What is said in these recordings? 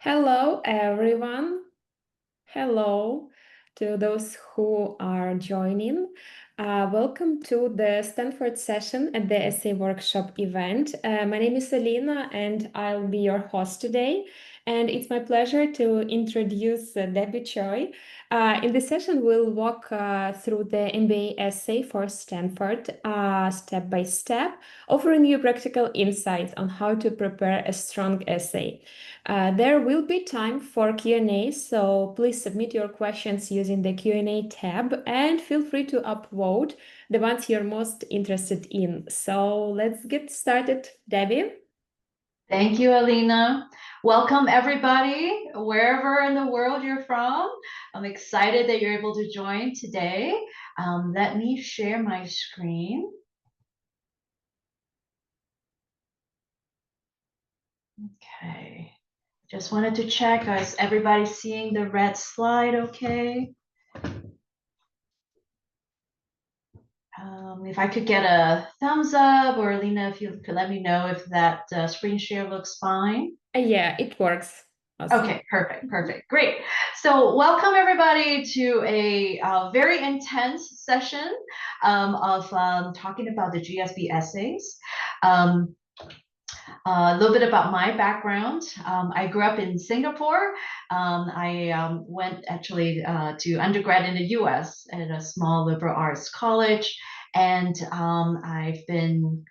Hello, everyone. Hello to those who are joining. Welcome to the Stanford session at the essay workshop event. My name is Alina and I'll be your host today. And it's my pleasure to introduce Debbie Choi. In this session, we'll walk through the MBA essay for Stanford step by step, offering you practical insights on how to prepare a strong essay. There will be time for Q&A, so please submit your questions using the Q&A tab and feel free to upvote the ones you're most interested in. So let's get started, Debbie. Thank you, Alina. Welcome, everybody, wherever in the world you're from. I'm excited that you're able to join today. Let me share my screen. Okay. Just wanted to check, is everybody seeing the red slide okay? If I could get a thumbs up, or Alina, if you could let me know if that screen share looks fine. Yeah, it works. Awesome. Okay, perfect, great. So welcome everybody to a very intense session of talking about the GSB essays. A little bit about my background. I grew up in Singapore. I went actually to undergrad in the US at a small liberal arts college. And I've been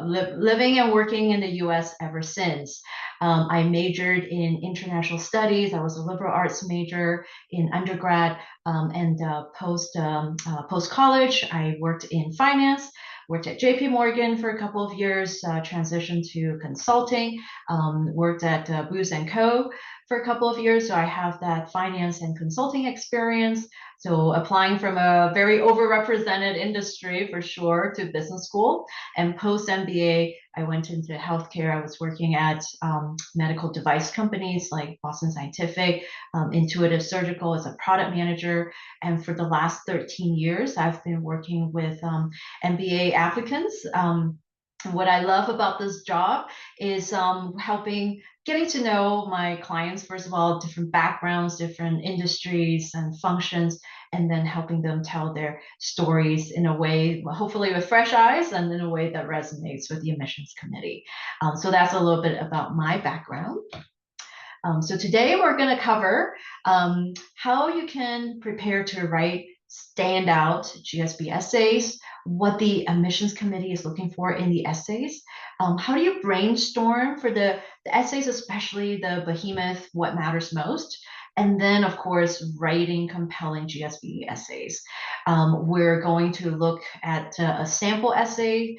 living and working in the US ever since. I majored in international studies. I was a liberal arts major in undergrad, and post college, I worked in finance. Worked at JP Morgan for a couple of years, transitioned to consulting, worked at Booz & Co. for a couple of years. So I have that finance and consulting experience. So applying from a very overrepresented industry for sure to business school. And post MBA, I went into healthcare. I was working at medical device companies like Boston Scientific, Intuitive Surgical as a product manager. And for the last 13 years, I've been working with MBA applicants. What I love about this job is getting to know my clients, first of all, different backgrounds, different industries and functions, and then helping them tell their stories in a way, hopefully with fresh eyes and in a way that resonates with the admissions committee. So that's a little bit about my background. So today we're going to cover how you can prepare to write standout GSB essays, what the admissions committee is looking for in the essays, how do you brainstorm for the essays, especially the behemoth, what matters most, and then, of course, writing compelling GSB essays. We're going to look at a sample essay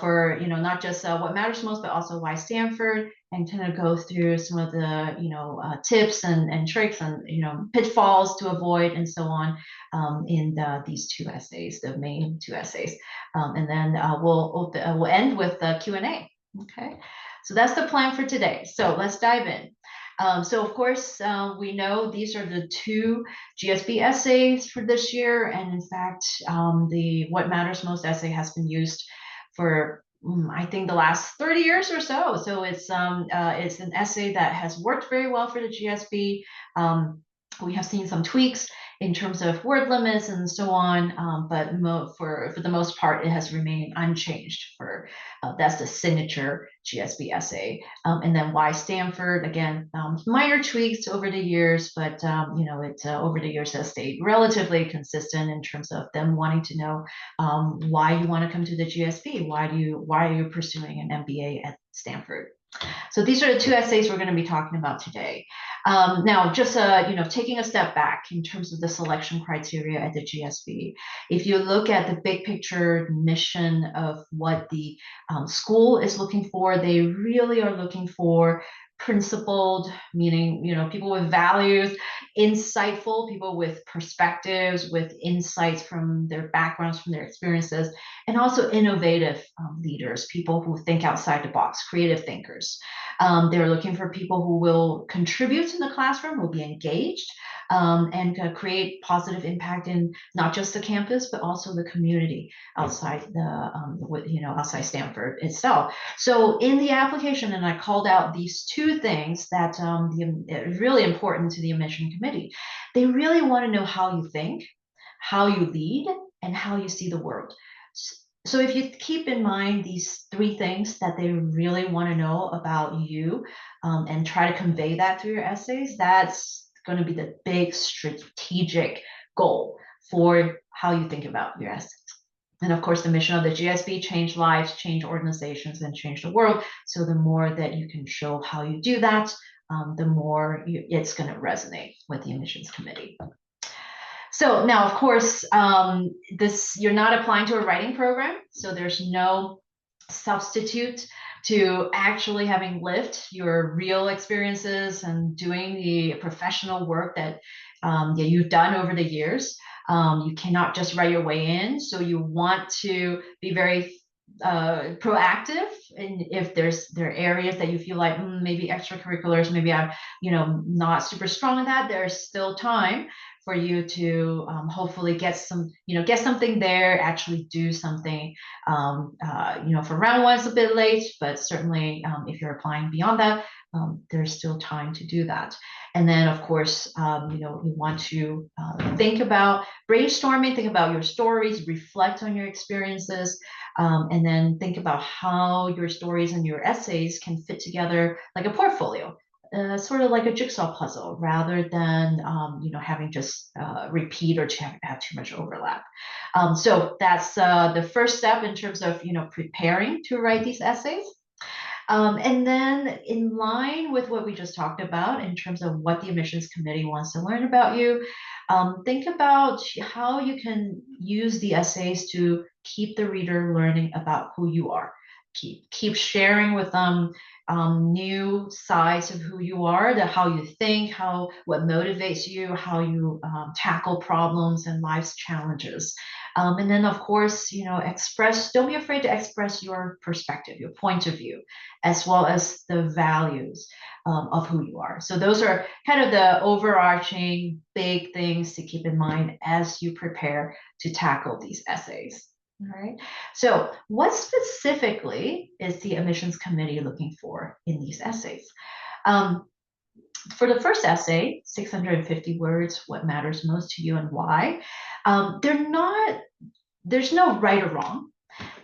for, not just what matters most, but also why Stanford, and kind of go through some of the, tips and tricks and, pitfalls to avoid and so on in these two essays, the main two essays. And then we'll end with the Q&A. Okay, so that's the plan for today. So let's dive in. So of course, we know these are the two GSB essays for this year. And in fact, the What Matters Most essay has been used for I think the last 30 years or so. So it's an essay that has worked very well for the GSB. We have seen some tweaks in terms of word limits and so on, but for the most part, it has remained unchanged. That's the signature GSB essay. And then why Stanford? Again, minor tweaks over the years, but over the years has stayed relatively consistent in terms of them wanting to know why you want to come to the GSB. Why are you pursuing an MBA at Stanford? So these are the two essays we're going to be talking about today. Now, just taking a step back in terms of the selection criteria at the GSB, if you look at the big picture mission of what the school is looking for, they really are looking for principled, meaning people with values, insightful people with perspectives, with insights from their backgrounds, from their experiences, and also innovative leaders, people who think outside the box, creative thinkers. They're looking for people who will contribute in the classroom, will be engaged, and create positive impact in not just the campus, but also the community outside outside Stanford itself. So in the application, and I called out these two things that are really important to the admission committee. They really want to know how you think, how you lead, and how you see the world. So if you keep in mind these three things that they really want to know about you, and try to convey that through your essays, that's going to be the big strategic goal for how you think about your essays. And of course, the mission of the GSB: change lives, change organizations, and change the world. So the more that you can show how you do that, the more it's going to resonate with the admissions committee. So now, of course, you're not applying to a writing program, so there's no substitute to actually having lived your real experiences and doing the professional work that you've done over the years. You cannot just write your way in, so you want to be very proactive. And if there are areas that you feel like maybe extracurriculars, maybe I'm not super strong in that, there's still time for you to hopefully get something there, actually do something. For round one, it's a bit late, but certainly if you're applying beyond that, there's still time to do that. And then, of course, you want to think about brainstorming, think about your stories, reflect on your experiences, and then think about how your stories and your essays can fit together like a portfolio. Sort of like a jigsaw puzzle, rather than having just repeat or have too much overlap. So that's the first step in terms of preparing to write these essays. And then in line with what we just talked about in terms of what the admissions committee wants to learn about you, think about how you can use the essays to keep the reader learning about who you are. Keep sharing with them new sides of who you are, how you think, what motivates you, how you tackle problems and life's challenges. And then, of course, don't be afraid to express your perspective, your point of view, as well as the values of who you are. So those are kind of the overarching big things to keep in mind as you prepare to tackle these essays. All right. So what specifically is the admissions committee looking for in these essays? For the first essay, 650 words, what matters most to you and why? There's no right or wrong.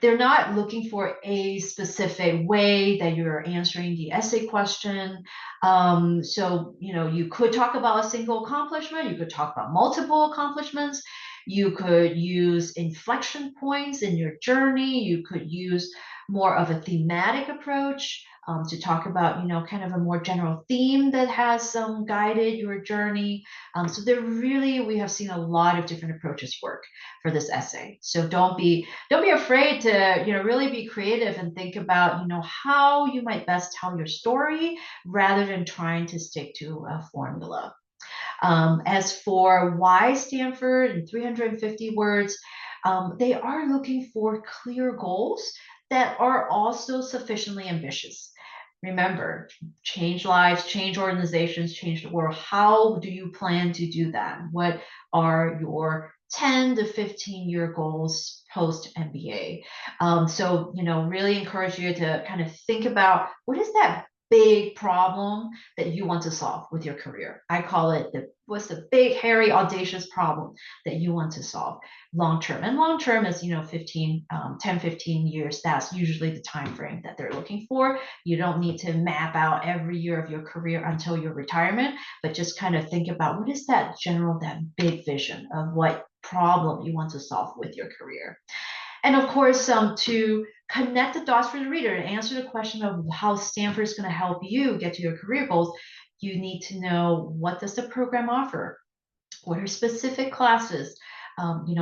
They're not looking for a specific way that you're answering the essay question. So, you could talk about a single accomplishment. You could talk about multiple accomplishments. You could use inflection points in your journey. You could use more of a thematic approach to talk about, kind of a more general theme that has guided your journey. So we have seen a lot of different approaches work for this essay. So don't be afraid to, really be creative and think about, how you might best tell your story rather than trying to stick to a formula. As for why Stanford in 350 words, they are looking for clear goals that are also sufficiently ambitious. Remember, change lives, change organizations, change the world. How do you plan to do that? What are your 10 to 15-year goals post MBA? So, really encourage you to kind of think about what is that big problem that you want to solve with your career. I call it what's the big, hairy, audacious problem that you want to solve long term. And long term is, 10, 15 years. That's usually the time frame that they're looking for. You don't need to map out every year of your career until your retirement, but just kind of think about what is that big vision of what problem you want to solve with your career. And of course, to connect the dots for the reader and answer the question of how Stanford is going to help you get to your career goals, you need to know, what does the program offer? What are specific classes?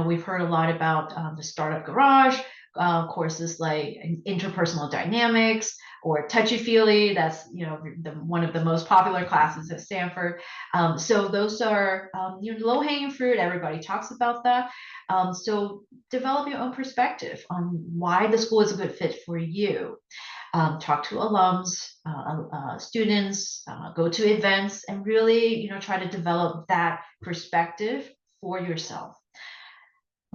We've heard a lot about the Startup Garage, courses like interpersonal dynamics or touchy-feely. That's one of the most popular classes at Stanford. So those are low-hanging fruit. Everybody talks about that. So develop your own perspective on why the school is a good fit for you. talk to alums, students, go to events, and really, try to develop that perspective for yourself.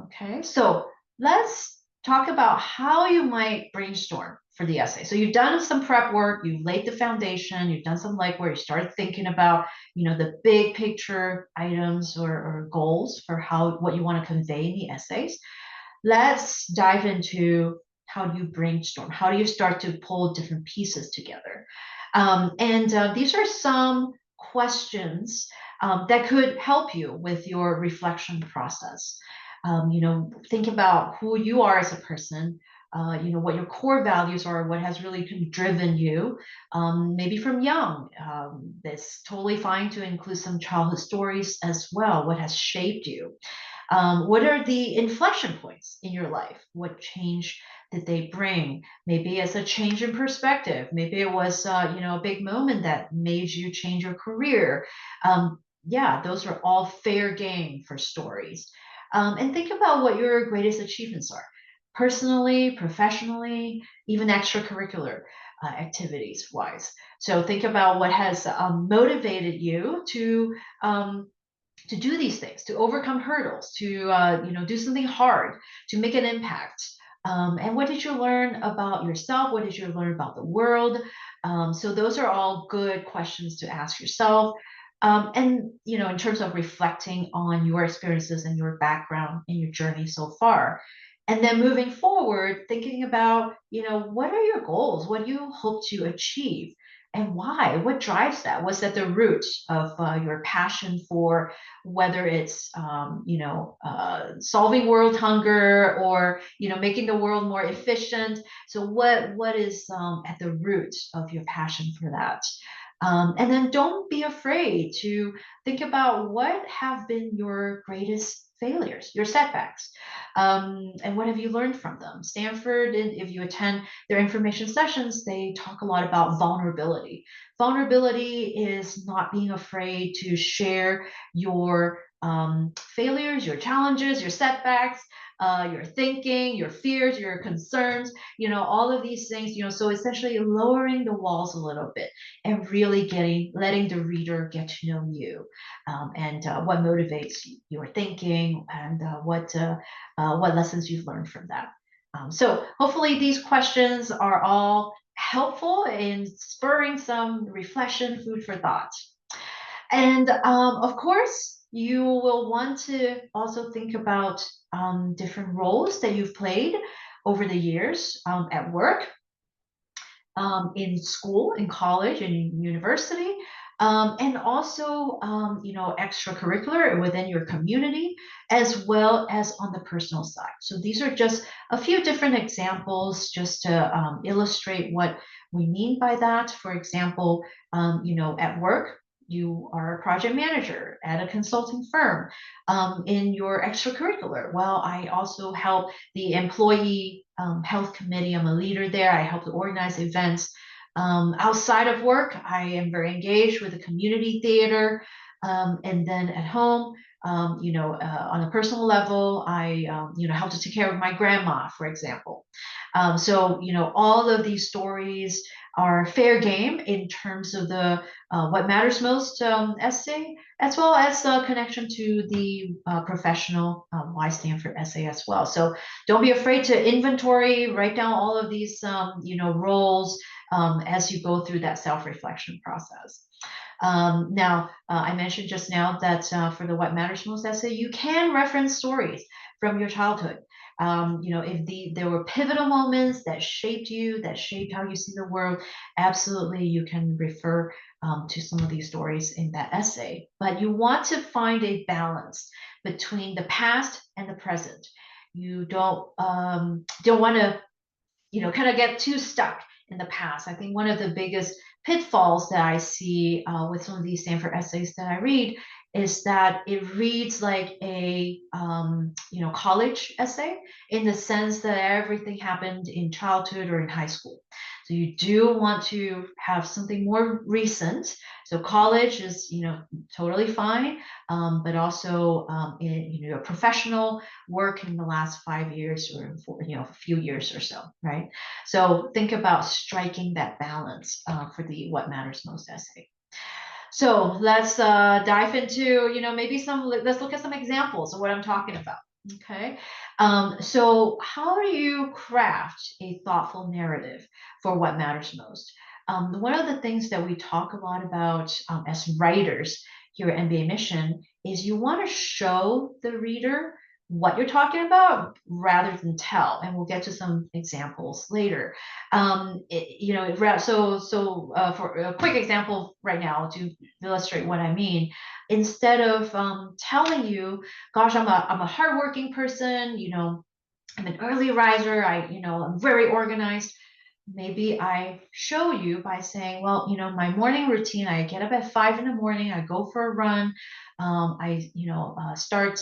Okay, so let's talk about how you might brainstorm for the essay. So you've done some prep work, you've laid the foundation, you've done some legwork, you started thinking about, the big picture items or goals for what you want to convey in the essays. Let's dive into how do you brainstorm? How do you start to pull different pieces together? These are some questions that could help you with your reflection process. Think about who you are as a person, what your core values are, what has really driven you, maybe from young. It's totally fine to include some childhood stories as well, what has shaped you. What are the inflection points in your life? What change did they bring? Maybe it's a change in perspective. Maybe it was, a big moment that made you change your career. Yeah, those are all fair game for stories. And think about what your greatest achievements are, personally, professionally, even extracurricular activities wise. So think about what has motivated you to do these things, to overcome hurdles, to do something hard, to make an impact. And what did you learn about yourself? What did you learn about the world? So those are all good questions to ask yourself. And in terms of reflecting on your experiences and your background and your journey so far. And then moving forward, thinking about, what are your goals? What do you hope to achieve? And why? What drives that? What's at the root of your passion for whether it's solving world hunger or making the world more efficient? So what is at the root of your passion for that? And then don't be afraid to think about what have been your greatest failures, your setbacks, and what have you learned from them. Stanford, if you attend their information sessions, they talk a lot about vulnerability. Vulnerability is not being afraid to share your failures, your challenges, your setbacks, your thinking, your fears, your concerns, all of these things, so essentially lowering the walls a little bit and really letting the reader get to know you, and what motivates your thinking, and what lessons you've learned from that. So hopefully these questions are all helpful in spurring some reflection, food for thought. And of course, you will want to also think about different roles that you've played over the years, at work, in school, in college, in university, and also, extracurricular within your community, as well as on the personal side. So these are just a few different examples just to illustrate what we mean by that. For example, at work, you are a project manager at a consulting firm. In your extracurricular, well, I also help the employee health committee. I'm a leader there. I help to organize events. Outside of work, I am very engaged with the community theater. And then at home, on a personal level, I, help to take care of my grandma, for example. So, all of these stories are fair game in terms of the what matters most essay, as well as the connection to the professional why Stanford essay as well. So don't be afraid to inventory, write down all of these, roles as you go through that self-reflection process. Now, I mentioned just now that for the What Matters Most essay, you can reference stories from your childhood. If there were pivotal moments that shaped you, that shaped how you see the world, absolutely you can refer to some of these stories in that essay. But you want to find a balance between the past and the present. You don't want to kind of get too stuck in the past. I think one of the biggest pitfalls that I see with some of these Stanford essays that I read is that it reads like a college essay, in the sense that everything happened in childhood or in high school. So you do want to have something more recent. So college is, totally fine, but also your professional work in the last 5 years or a few years or so, right? So think about striking that balance for the what matters most essay. So let's dive into, maybe let's look at some examples of what I'm talking about. Okay. So how do you craft a thoughtful narrative for what matters most? One of the things that we talk a lot about as writers here at MBA Mission is you want to show the reader what you're talking about rather than tell. And we'll get to some examples later. For a quick example right now to illustrate what I mean, instead of telling you, gosh, I'm a hardworking person, I'm an early riser, I'm very organized. Maybe I show you by saying, well, my morning routine, I get up at 5 in the morning, I go for a run, I start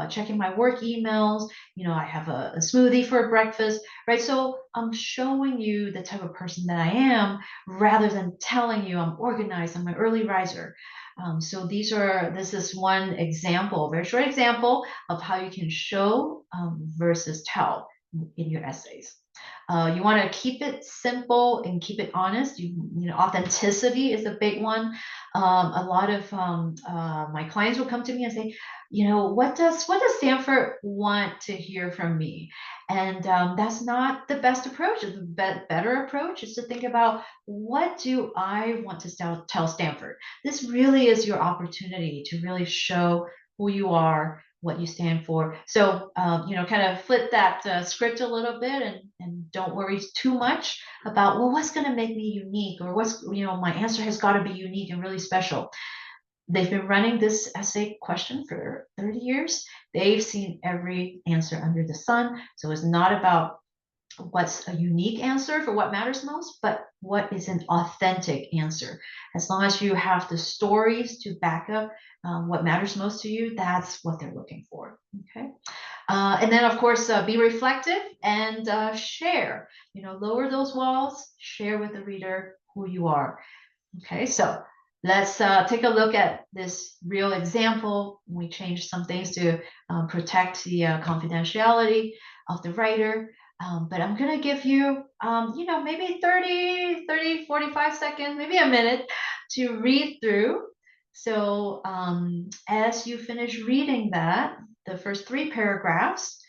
checking my work emails, I have a smoothie for breakfast, right? So I'm showing you the type of person that I am rather than telling you I'm organized, I'm an early riser. So this is one example, very short example of how you can show versus tell in your essays. You want to keep it simple and keep it honest. Authenticity is a big one. A lot of my clients will come to me and say, what does Stanford want to hear from me? And that's not the best approach. The better approach is to think about, what do I want to tell Stanford? This really is your opportunity to really show who you are, what you stand for. So, kind of flip that script a little bit and don't worry too much about, well, what's going to make me unique, or my answer has got to be unique and really special. They've been running this essay question for 30 years. They've seen every answer under the sun. So it's not about what's a unique answer for what matters most, but what is an authentic answer. As long as you have the stories to back up what matters most to you, that's what they're looking for. Okay. And then, of course, be reflective and share. Lower those walls, share with the reader who you are. Okay, so let's take a look at this real example. We changed some things to protect the confidentiality of the writer. But I'm going to give you, maybe 30, 45 seconds, maybe a minute to read through. So as you finish reading the first 3 paragraphs,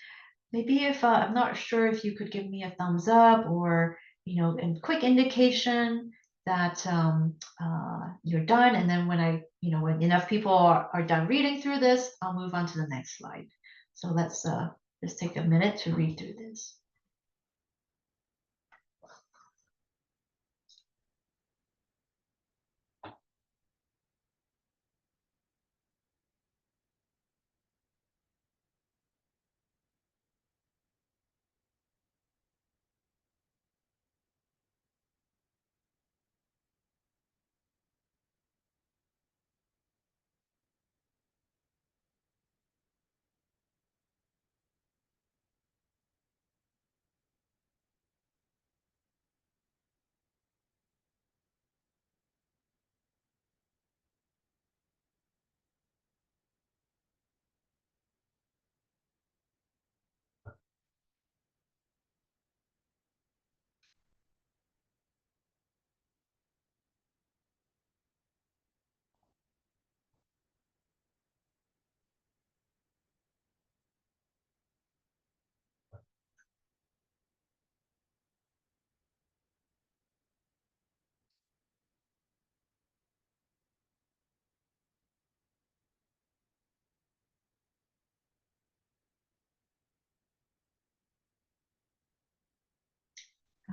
maybe if I'm not sure if you could give me a thumbs up, or, a quick indication that you're done. And then when enough people are done reading through this, I'll move on to the next slide. So let's take a minute to read through this.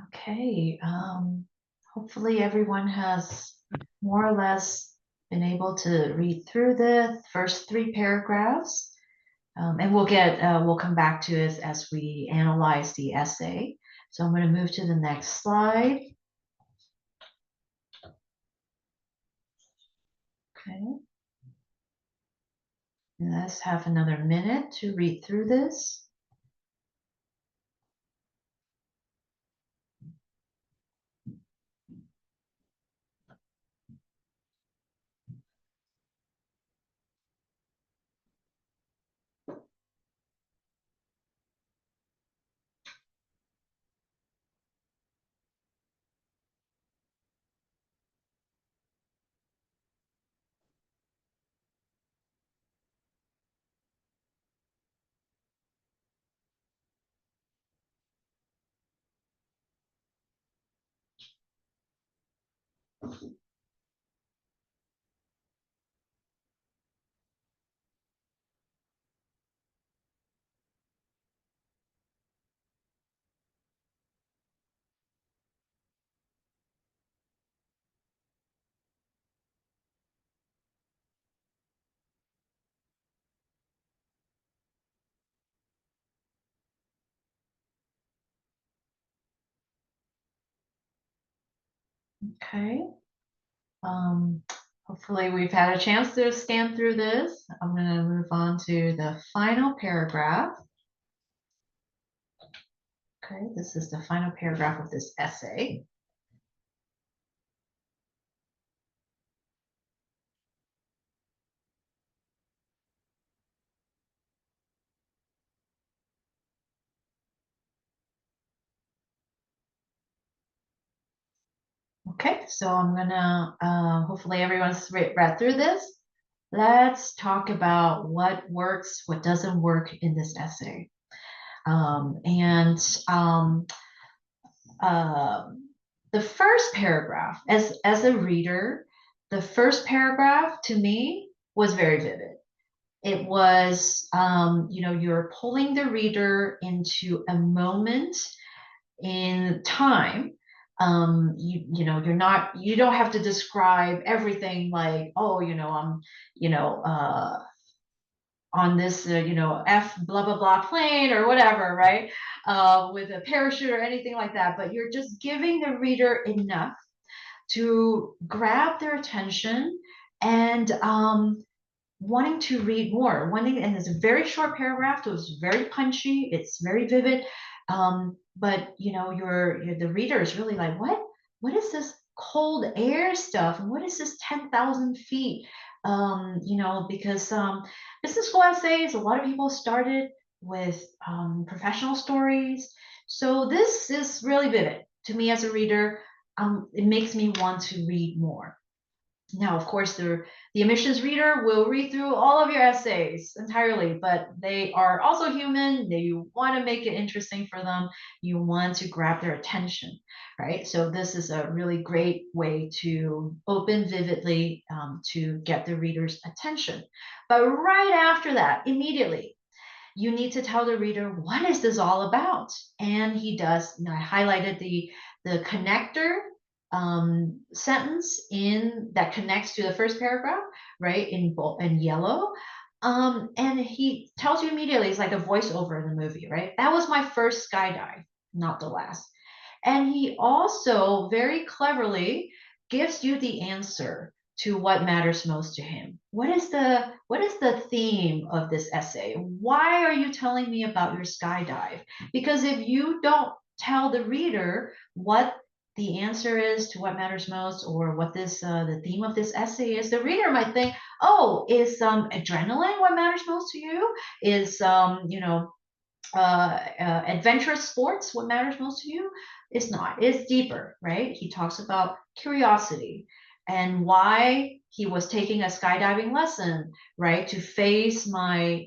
Okay, hopefully everyone has more or less been able to read through the first 3 paragraphs. And we'll come back to it as we analyze the essay. So I'm going to move to the next slide. Okay. And let's have another minute to read through this. Okay. Hopefully we've had a chance to scan through this. I'm going to move on to the final paragraph. Okay, this is the final paragraph of this essay. Okay, so I'm gonna, hopefully everyone's read through this. Let's talk about what works, what doesn't work in this essay. And the first paragraph, as a reader, the first paragraph to me was very vivid. It was, you're pulling the reader into a moment in time. You don't have to describe everything like, oh, I'm, on this, F blah, blah, blah plane or whatever, right? With a parachute or anything like that. But you're just giving the reader enough to grab their attention and wanting to read more. And it's a very short paragraph, so it's very punchy, it's very vivid. But the reader is really like, what is this cold air stuff? And what is this 10,000 feet? Because business school essays, a lot of people started with professional stories. So this is really vivid to me as a reader. It makes me want to read more. Now, of course, the admissions reader will read through all of your essays entirely, but they are also human. You want to make it interesting for them. You want to grab their attention, right? So this is a really great way to open vividly to get the reader's attention. But right after that, immediately, you need to tell the reader, what is this all about? And he does. I highlighted the connector sentence in that connects to the first paragraph, right, in yellow. And he tells you immediately, it's like a voiceover in the movie, right? That was my first skydive, not the last. And he also very cleverly gives you the answer to what matters most to him. What is the theme of this essay? Why are you telling me about your skydive? Because if you don't tell the reader what the answer is to what matters most, or what the theme of this essay is, the reader might think, oh, is adrenaline what matters most to you? Is adventurous sports what matters most to you? It's not. It's deeper, right? He talks about curiosity and why he was taking a skydiving lesson, right, to face my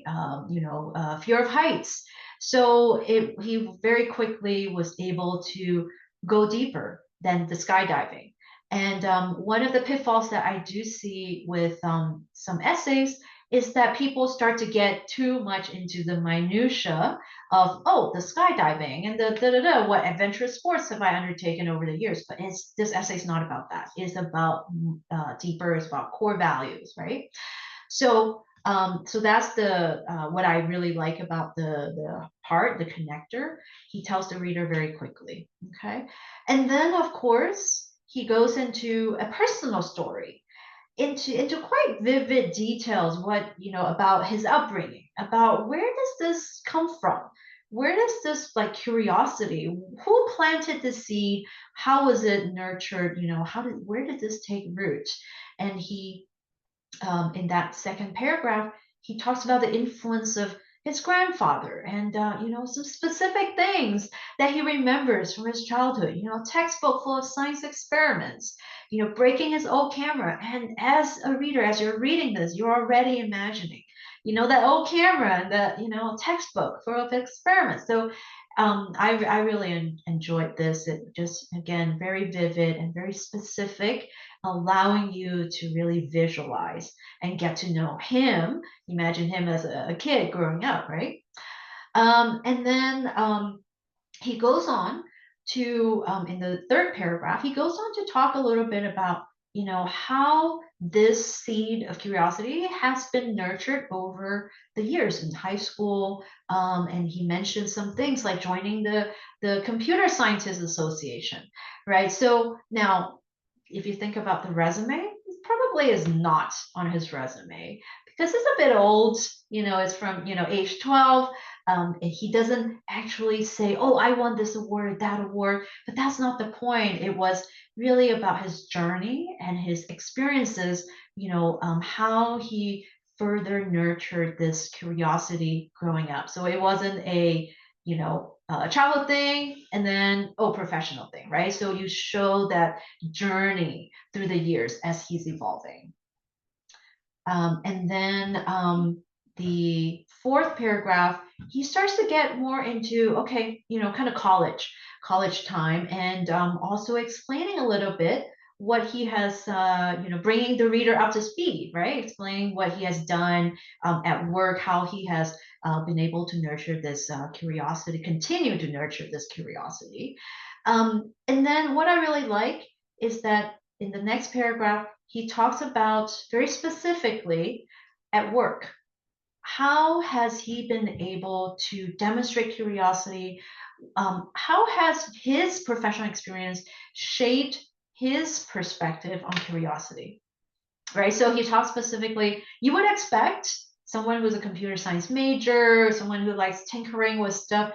fear of heights. So he very quickly was able to go deeper than the skydiving. And one of the pitfalls that I do see with some essays is that people start to get too much into the minutia of, oh, the skydiving and what adventurous sports have I undertaken over the years. But this essay is not about that. It's about deeper. It's about core values, right? So that's the what I really like about the connector. He tells the reader very quickly. Okay, and then of course he goes into a personal story, into quite vivid details, about his upbringing, about where does this come from, where does this like curiosity, who planted the seed, how was it nurtured, where did this take root? And he in that second paragraph, he talks about the influence of his grandfather and some specific things that he remembers from his childhood. Textbook full of science experiments. Breaking his old camera. And as a reader, as you're reading this, you're already imagining, that old camera and the textbook full of experiments. So I really enjoyed this. It just, again, very vivid and very specific allowing you to really visualize and get to know him. Imagine him as a kid growing up, right? And then he goes on to, in the third paragraph, he goes on to talk a little bit about, how this seed of curiosity has been nurtured over the years in high school. And he mentioned some things like joining the Computer Scientists Association, right? So now, if you think about the resume, it probably is not on his resume because it's a bit old. It's from, age 12. And he doesn't actually say, oh, I won this award, that award, but that's not the point. It was really about his journey and his experiences, how he further nurtured this curiosity growing up. So it wasn't a childhood thing and then, oh, professional thing, right? So you show that journey through the years as he's evolving. And then the fourth paragraph, he starts to get more into, okay, kind of college time, and also explaining a little bit what he has, bringing the reader up to speed, right? Explaining what he has done at work, how he has been able to nurture this curiosity, continue to nurture this curiosity. And then what I really like is that in the next paragraph, he talks about very specifically at work. How has he been able to demonstrate curiosity? How has his professional experience shaped his perspective on curiosity? Right. So he talks specifically, you would expect someone who's a computer science major, someone who likes tinkering with stuff,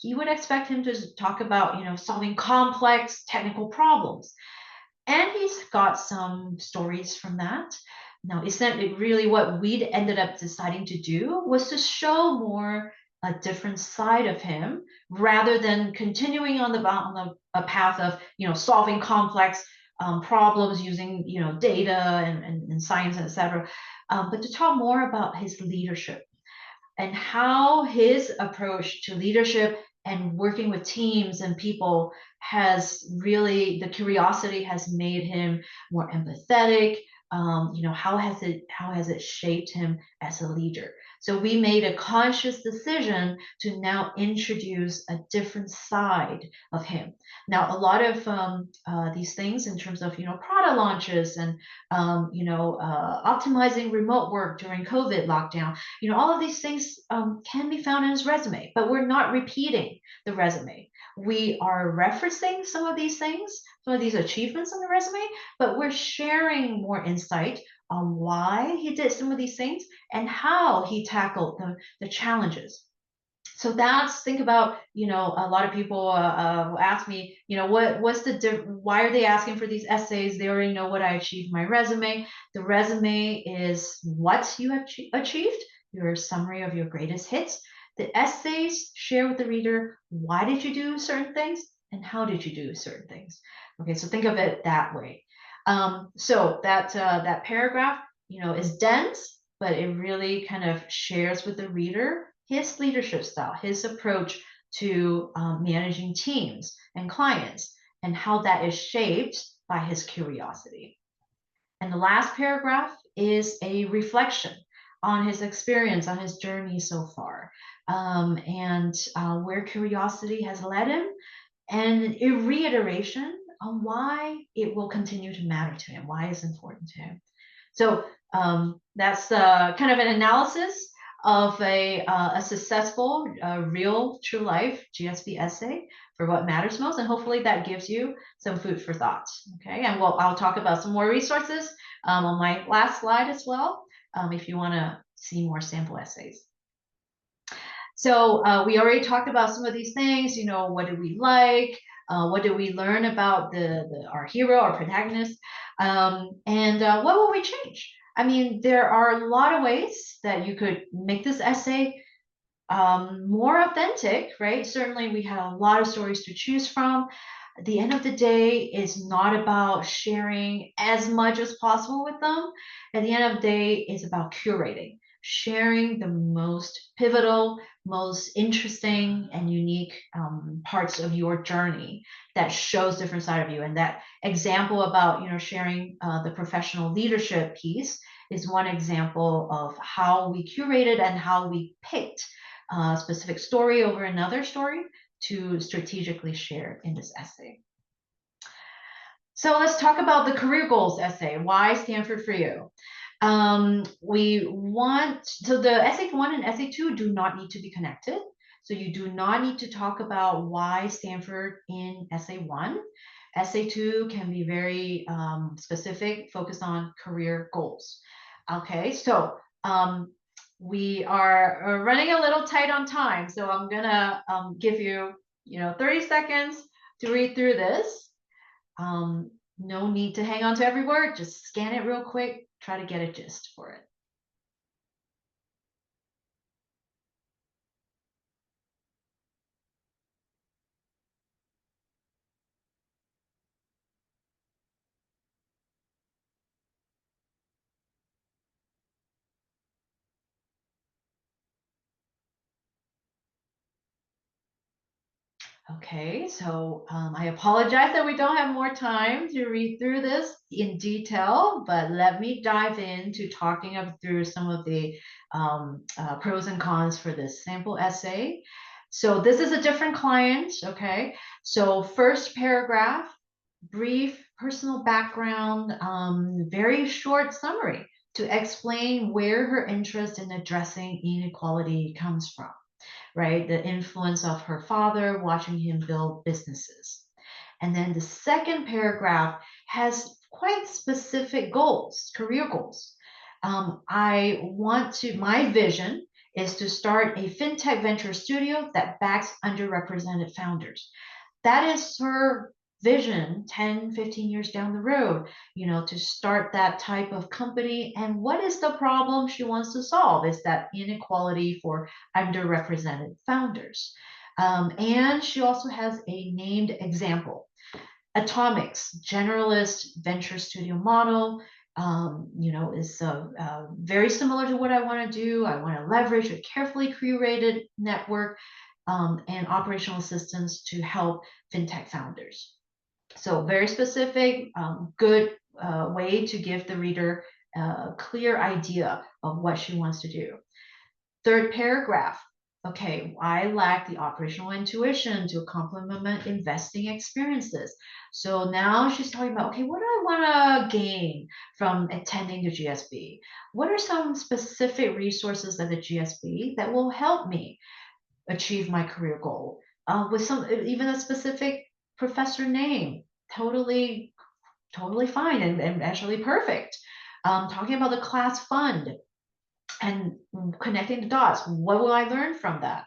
you would expect him to talk about, solving complex technical problems. And he's got some stories from that. Now, essentially, really what we'd ended up deciding to do was to show more a different side of him rather than continuing on a path of, solving complex problems using, data and science, etc. But to talk more about his leadership and how his approach to leadership and working with teams and people has really, the curiosity has made him more empathetic. How has it shaped him as a leader? So we made a conscious decision to now introduce a different side of him. Now, a lot of these things in terms of product launches and optimizing remote work during COVID lockdown, all of these things can be found in his resume, but we're not repeating the resume. We are referencing some of these things, some of these achievements on the resume, but we're sharing more insight on why he did some of these things and how he tackled the challenges. So think about, a lot of people ask me, why are they asking for these essays? They already know what I achieved in my resume. The resume is what you have achieved, your summary of your greatest hits. The essays share with the reader, why did you do certain things and how did you do certain things? Okay, so think of it that way. So that paragraph, is dense, but it really kind of shares with the reader his leadership style, his approach to managing teams and clients, and how that is shaped by his curiosity. And the last paragraph is a reflection on his experience, on his journey so far, and where curiosity has led him, and a reiteration on why it will continue to matter to him, why it's important to him. So that's kind of an analysis of a successful, real, true life GSB essay for what matters most. And hopefully that gives you some food for thought. Okay, and I'll talk about some more resources on my last slide as well, if you want to see more sample essays. So we already talked about some of these things. What do we like? What do we learn about our hero, our protagonist? And what will we change? I mean, there are a lot of ways that you could make this essay more authentic, right? Certainly, we had a lot of stories to choose from. At the end of the day, it's not about sharing as much as possible with them. At the end of the day, it's about curating, sharing the most pivotal, most interesting and unique parts of your journey that shows different side of you. And that example about, sharing the professional leadership piece is one example of how we curated and how we picked a specific story over another story to strategically share in this essay. So let's talk about the career goals essay. Why Stanford for you? So the essay 1 and essay 2 do not need to be connected. So you do not need to talk about why Stanford in essay 1. Essay 2 can be very specific, focused on career goals. Okay, so we are running a little tight on time. So I'm gonna give you, 30 seconds to read through this. No need to hang on to every word. Just scan it real quick. Try to get a gist for it. Okay, so I apologize that we don't have more time to read through this in detail, but let me dive into talking through some of the pros and cons for this sample essay. So this is a different client, okay? So first paragraph, brief personal background, very short summary to explain where her interest in addressing inequality comes from, right? The influence of her father, watching him build businesses. And then the second paragraph has quite specific goals, career goals. My vision is to start a fintech venture studio that backs underrepresented founders. That is her vision 10, 15 years down the road, to start that type of company. And what is the problem she wants to solve? Is that inequality for underrepresented founders. And she also has a named example. Atomics, generalist venture studio model, is very similar to what I want to do. I want to leverage a carefully curated network and operational assistance to help fintech founders. So very specific, good way to give the reader a clear idea of what she wants to do. Third paragraph. Okay, I lack the operational intuition to complement investing experiences. So now she's talking about, okay, what do I want to gain from attending the GSB? What are some specific resources at the GSB that will help me achieve my career goal? With even a specific professor name, totally fine and actually perfect. Talking about the class fund and connecting the dots. What will I learn from that?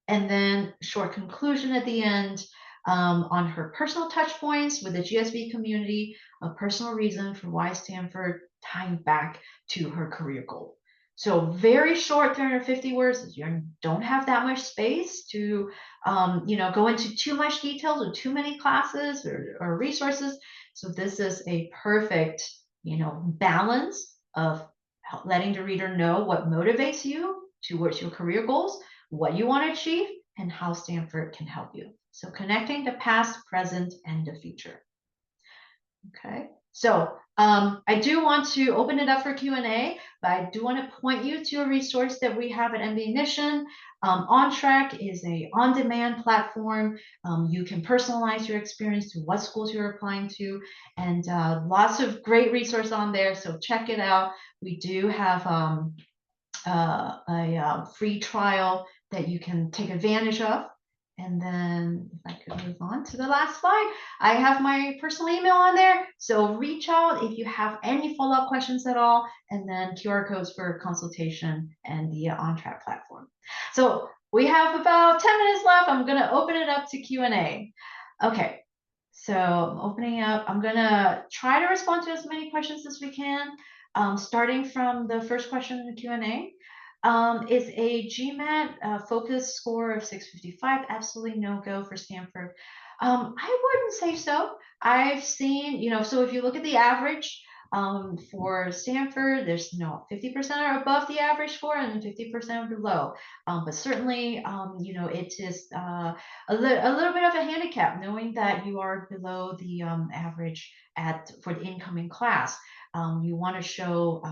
And then short conclusion at the end on her personal touch points with the GSB community, a personal reason for why Stanford, tying back to her career goal. So very short, 350 words. You don't have that much space to, go into too much details or too many classes or resources. So this is a perfect, balance of letting the reader know what motivates you towards your career goals, what you want to achieve, and how Stanford can help you. So connecting the past, present, and the future. Okay, so I do want to open it up for Q&A, but I do want to point you to a resource that we have at MBA Mission. OnTrack is a on-demand platform. You can personalize your experience to what schools you're applying to, and lots of great resources on there, so check it out. We do have a free trial that you can take advantage of. And then if I could move on to the last slide, I have my personal email on there. So reach out if you have any follow-up questions at all, and then QR codes for consultation and the OnTrack platform. So we have about 10 minutes left. I'm going to open it up to Q&A. Okay, so I'm opening up. I'm going to try to respond to as many questions as we can, starting from the first question in the Q&A. Is a GMAT focus score of 655 absolutely no go for Stanford? I wouldn't say so. I've seen, so if you look at the average, For Stanford, there's 50% are above the average score and 50% are below. But certainly, it is a little bit of a handicap knowing that you are below the average for the incoming class. You want to show,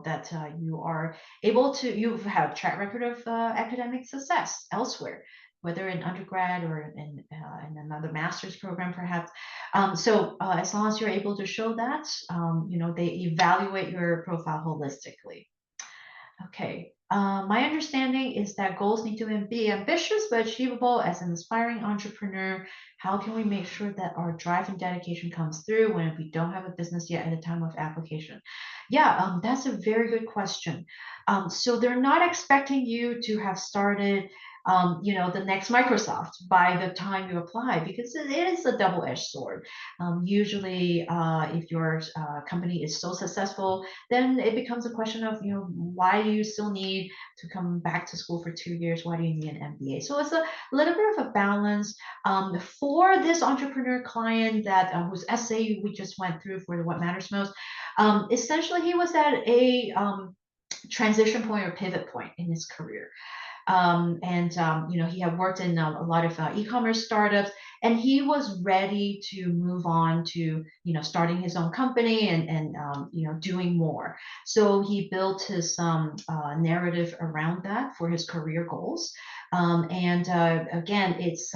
that you are you have a track record of academic success elsewhere, whether in undergrad or in another master's program, perhaps. So as long as you're able to show that, they evaluate your profile holistically. Okay. My understanding is that goals need to be ambitious but achievable. As an aspiring entrepreneur, how can we make sure that our drive and dedication comes through when we don't have a business yet at the time of application? Yeah, that's a very good question. So they're not expecting you to have started, the next Microsoft by the time you apply, because it is a double-edged sword. Usually, if your company is so successful, then it becomes a question of, why do you still need to come back to school for 2 years? Why do you need an MBA? So it's a little bit of a balance. For this entrepreneur client that whose essay we just went through for the What Matters Most, essentially he was at a transition point or pivot point in his career. He had worked in a lot of e-commerce startups, and he was ready to move on to, starting his own company and doing more. So he built his narrative around that for his career goals. Again, it's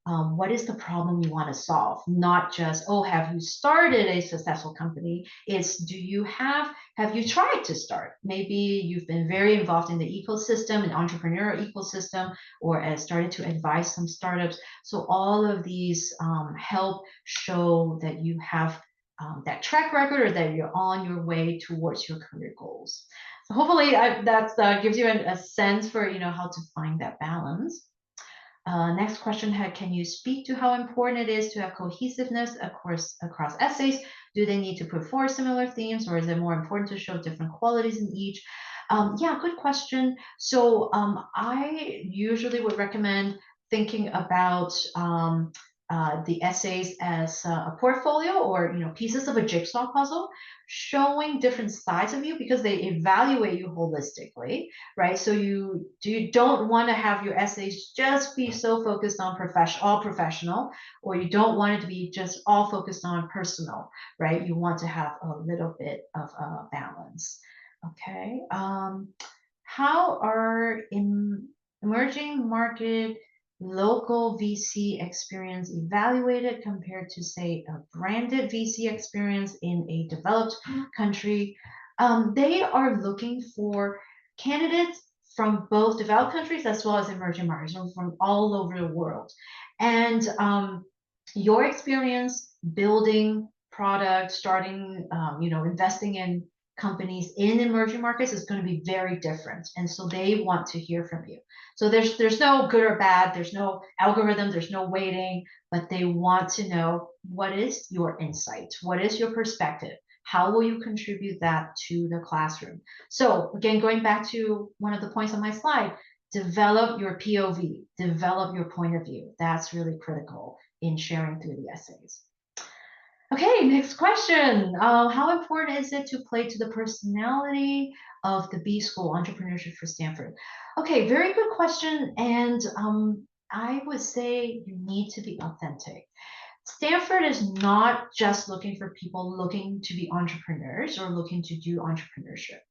what is the problem you want to solve? Not just, oh, have you started a successful company? It's, have you tried to start? Maybe you've been very involved in the ecosystem, an entrepreneurial ecosystem, or has started to advise some startups. So all of these help show that you have that track record, or that you're on your way towards your career goals. So hopefully that gives you a sense for how to find that balance. Next question had, can you speak to how important it is to have cohesiveness across essays? Do they need to put forward similar themes, or is it more important to show different qualities in each? Yeah, good question. So I usually would recommend thinking about the essays as a portfolio, or pieces of a jigsaw puzzle, showing different sides of you, because they evaluate you holistically, right? So you don't want to have your essays just be so focused on all professional, or you don't want it to be just all focused on personal, right? You want to have a little bit of a balance. Okay. How are emerging market local VC experience evaluated compared to, say, a branded VC experience in a developed country? They are looking for candidates from both developed countries as well as emerging markets, from all over the world. And your experience building products, starting, investing in companies in emerging markets is going to be very different. And so they want to hear from you. So there's no good or bad, there's no algorithm, there's no weighting, but they want to know, what is your insight? What is your perspective? How will you contribute that to the classroom? So again, going back to one of the points on my slide, develop your POV, develop your point of view. That's really critical in sharing through the essays. Okay, next question. How important is it to play to the personality of the B School Entrepreneurship for Stanford? Okay, very good question. And I would say you need to be authentic. Stanford is not just looking for people looking to be entrepreneurs or looking to do entrepreneurship.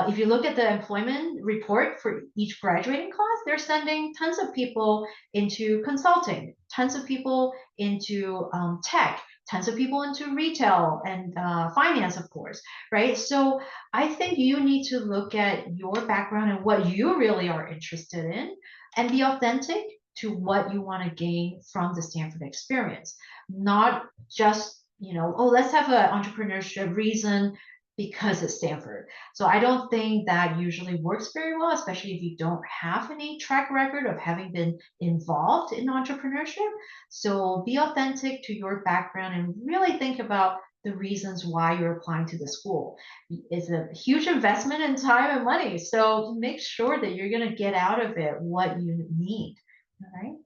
If you look at the employment report for each graduating class, they're sending tons of people into consulting, tons of people into tech, tons of people into retail and finance, of course, right? So I think you need to look at your background and what you really are interested in, and be authentic to what you want to gain from the Stanford experience. Not just, oh, let's have an entrepreneurship reason because it's Stanford. So I don't think that usually works very well, especially if you don't have any track record of having been involved in entrepreneurship. So be authentic to your background and really think about the reasons why you're applying to the school. It's a huge investment in time and money. So make sure that you're going to get out of it what you need. All right.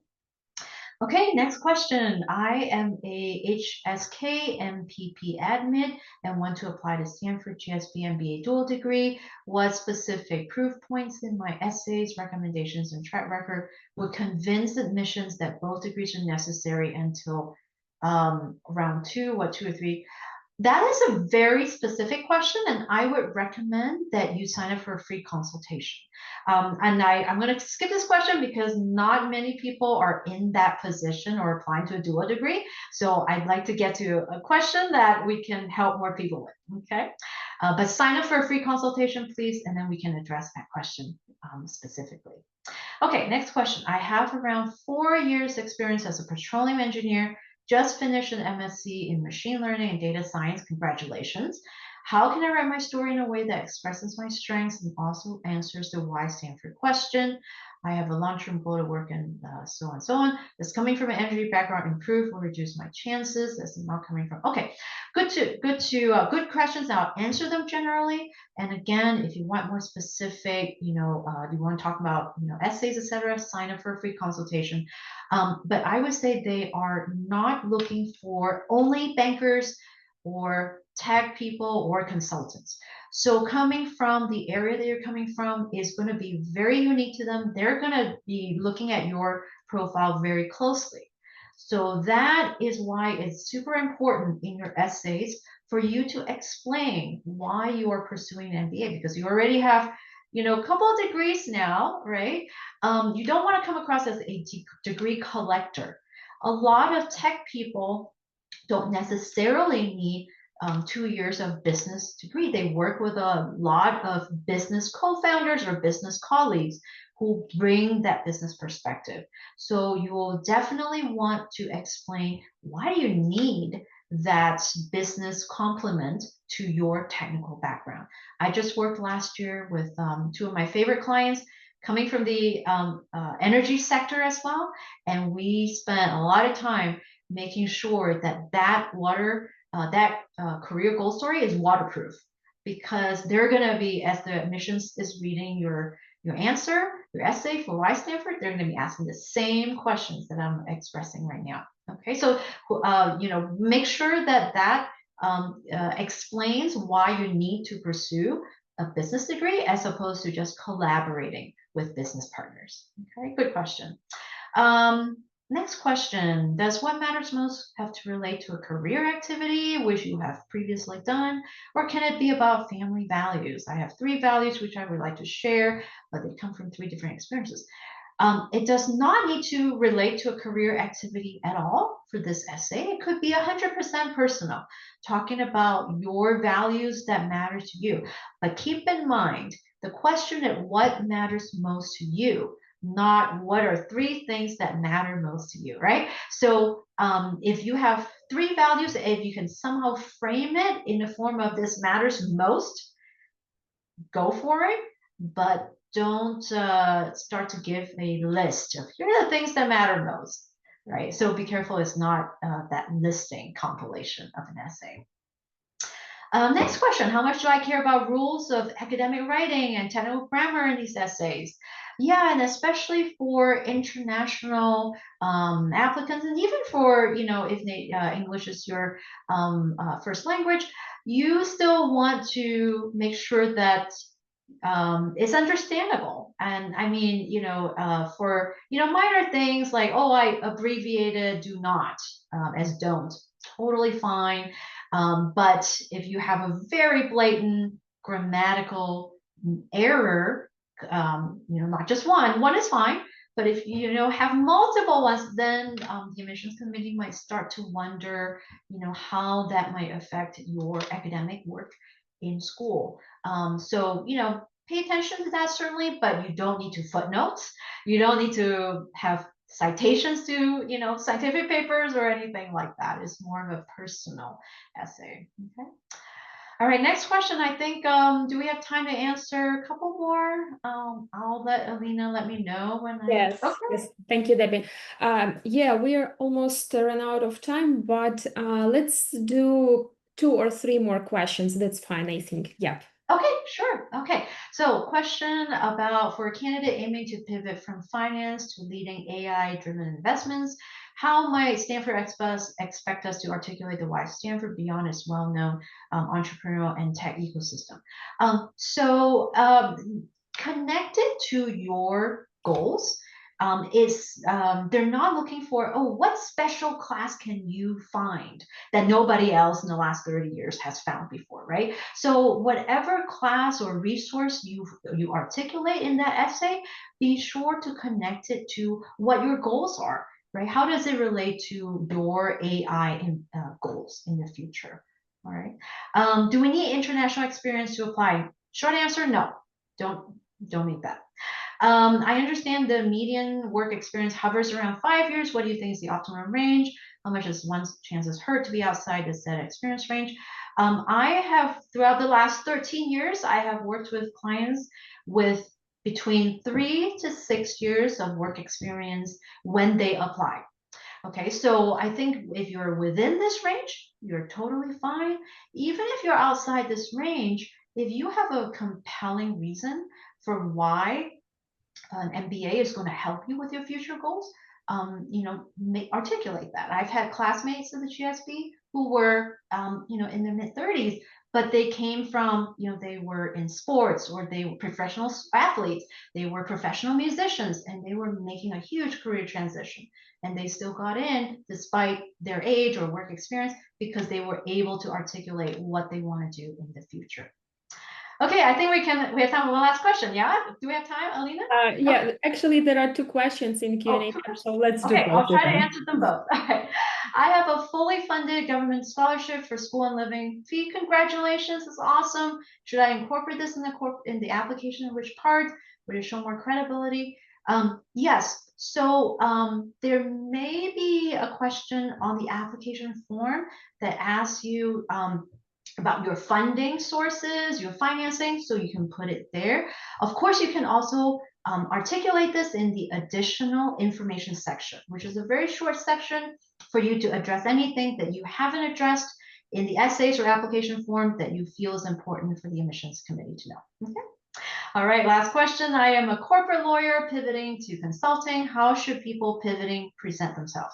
Okay, next question. I am a HSK MPP admin and want to apply to Stanford GSB MBA dual degree. What specific proof points in my essays, recommendations, and track record would convince admissions that both degrees are necessary until round two, what, 2 or 3? That is a very specific question, and I would recommend that you sign up for a free consultation. And I'm going to skip this question because not many people are in that position or applying to a dual degree. So I'd like to get to a question that we can help more people with, okay? But sign up for a free consultation, please, and then we can address that question specifically. Okay, next question. I have around 4 years experience as a petroleum engineer, just finished an MSc in machine learning and data science. Congratulations. How can I write my story in a way that expresses my strengths and also answers the why Stanford question? I have a long-term goal to work in so on and so on. Does coming from an energy background improve or reduce my chances? That's not coming from. Okay, good questions. I'll answer them generally. And again, if you want more specific, you want to talk about, essays, etc., sign up for a free consultation. But I would say they are not looking for only bankers or tech people or consultants. So coming from the area that you're coming from is going to be very unique to them. They're going to be looking at your profile very closely. So that is why it's super important in your essays for you to explain why you are pursuing an MBA, because you already have, a couple of degrees now, right? You don't want to come across as a degree collector. A lot of tech people don't necessarily need 2 years of business degree. They work with a lot of business co-founders or business colleagues who bring that business perspective. So you will definitely want to explain why do you need that business complement to your technical background. I just worked last year with 2 of my favorite clients coming from the energy sector as well. And we spent a lot of time making sure that career goal story is waterproof, because they're going to be, as the admissions is reading your essay for why Stanford, they're going to be asking the same questions that I'm expressing right now. Okay, so make sure that explains why you need to pursue a business degree as opposed to just collaborating with business partners. Okay, good question. Next question, does what matters most have to relate to a career activity which you have previously done, or can it be about family values? I have 3 values which I would like to share, but they come from 3 different experiences. It does not need to relate to a career activity at all for this essay. It could be 100% personal, talking about your values that matter to you. But keep in mind, the question is what matters most to you, not what are 3 things that matter most to you, right? So if you have 3 values, if you can somehow frame it in the form of this matters most, go for it, but don't start to give a list of here are the things that matter most, right? So be careful, it's not that listing compilation of an essay. Next question, how much do I care about rules of academic writing and technical grammar in these essays? Yeah, and especially for international applicants, and even for, if English is your first language, you still want to make sure that it's understandable. And I mean, for, minor things like, oh, I abbreviated do not as don't, totally fine. But if you have a very blatant grammatical error, not just one is fine. But if you have multiple ones, then the admissions committee might start to wonder, how that might affect your academic work in school. So pay attention to that certainly, but you don't need to footnotes. You don't need to have citations to scientific papers or anything like that. It's more of a personal essay. Okay. All right, next question. I think, do we have time to answer a couple more? I'll let Alina let me know when Yes, okay. yes. Thank you, Debbie. Yeah, we are almost run out of time, but let's do 2 or 3 more questions. That's fine, I think. Yeah. Okay, sure. Okay. So question about for a candidate aiming to pivot from finance to leading AI-driven investments, how might Stanford expect us to articulate the why Stanford beyond its well-known entrepreneurial and tech ecosystem? Connected to your goals is they're not looking for, oh, what special class can you find that nobody else in the last 30 years has found before, right? So whatever class or resource you articulate in that essay, be sure to connect it to what your goals are, right? How does it relate to your AI goals in the future? All right. Do we need international experience to apply? Short answer, no. Don't need that. I understand the median work experience hovers around 5 years. What do you think is the optimum range? How much is one's chances hurt to be outside the set experience range? I have, throughout the last 13 years, I have worked with clients with between 3 to 6 years of work experience when they apply. Okay, so I think if you're within this range, you're totally fine. Even if you're outside this range, if you have a compelling reason for why an MBA is going to help you with your future goals, articulate that. I've had classmates in the GSB who were, in their mid-30s, but they came from, they were in sports, or they were professional athletes, they were professional musicians, and they were making a huge career transition. And they still got in despite their age or work experience because they were able to articulate what they want to do in the future. Okay, I think we have time for one last question. Yeah? Do we have time, Alina? Yeah, okay. Actually, there are 2 questions in Q&A, so let's do both. I'll try to answer them both. Okay. I have a fully funded government scholarship for school and living fee. Congratulations, it's awesome. Should I incorporate this in the application? In which part? Would it show more credibility? Yes. So there may be a question on the application form that asks you about your funding sources, your financing, so you can put it there. Of course, you can also articulate this in the additional information section, which is a very short section for you to address anything that you haven't addressed in the essays or application form that you feel is important for the admissions committee to know. Okay. All right, last question. I am a corporate lawyer pivoting to consulting. How should people pivoting present themselves?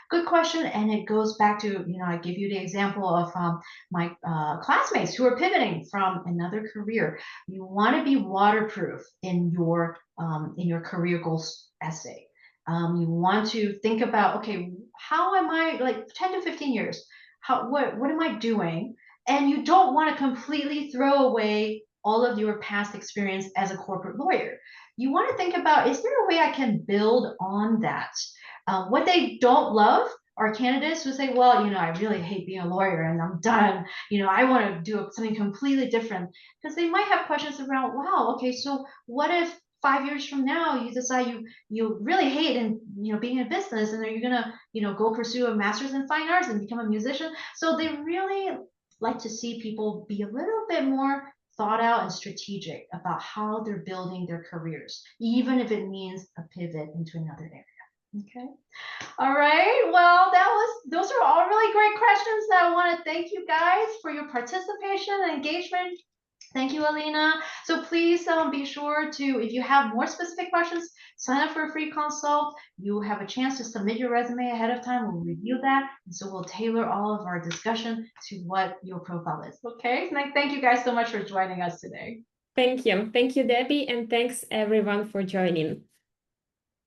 Good question, and it goes back to, I give you the example of my classmates who are pivoting from another career. You want to be waterproof in your career goals essay. You want to think about, okay, how am I, like 10 to 15 years, what am I doing? And you don't want to completely throw away all of your past experience as a corporate lawyer. You want to think about, is there a way I can build on that? What they don't love are candidates who say, well, I really hate being a lawyer and I'm done. I want to do something completely different, because they might have questions around, wow, okay, so what if 5 years from now you decide you really hate being in business, and then you're gonna go pursue a master's in fine arts and become a musician. So they really like to see people be a little bit more thought out and strategic about how they're building their careers, even if it means a pivot into another area. Okay. All right. Well, those are all really great questions. I want to thank you guys for your participation and engagement. Thank you, Alina. So please be sure to, if you have more specific questions, sign up for a free consult. You have a chance to submit your resume ahead of time. We'll review that. And so we'll tailor all of our discussion to what your profile is. Okay. Thank you guys so much for joining us today. Thank you. Thank you, Debbie. And thanks everyone for joining.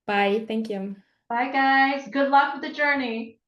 Bye. Thank you. Bye, guys. Good luck with the journey.